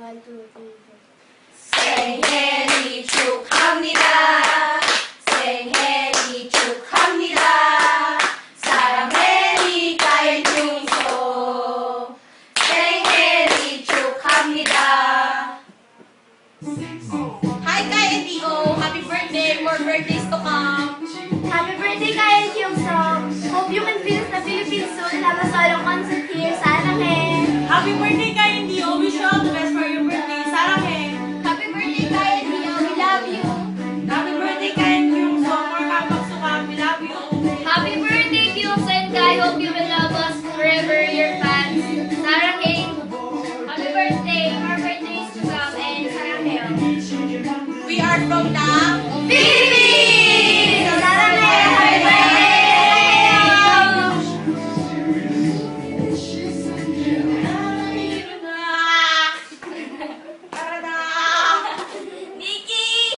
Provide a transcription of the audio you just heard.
1, 2, 3, 4. 생일이 축하합니다. 생일이 축하합니다. 사랑해 가연중소 생일이 축하합니다. Hi, Kai and Dio! Happy birthday! More birthdays to come! Happy birthday, Kaya Kyungsong! Hope you can visit the Philippines soon and have a solo concert here. Saranghae! Happy birthday, Kai and Dio! Wish you all the best for your birthday! Saranghae! Happy birthday, Kaya Dio! We love you! Happy birthday, Kai and Kyungsong! More kapag sukam! We love you! Happy birthday, Kyungsong and Kai! Hope you will love us forever, your fans. Saranghae! Happy birthday! More birthdays to come and Saranghae! We are from the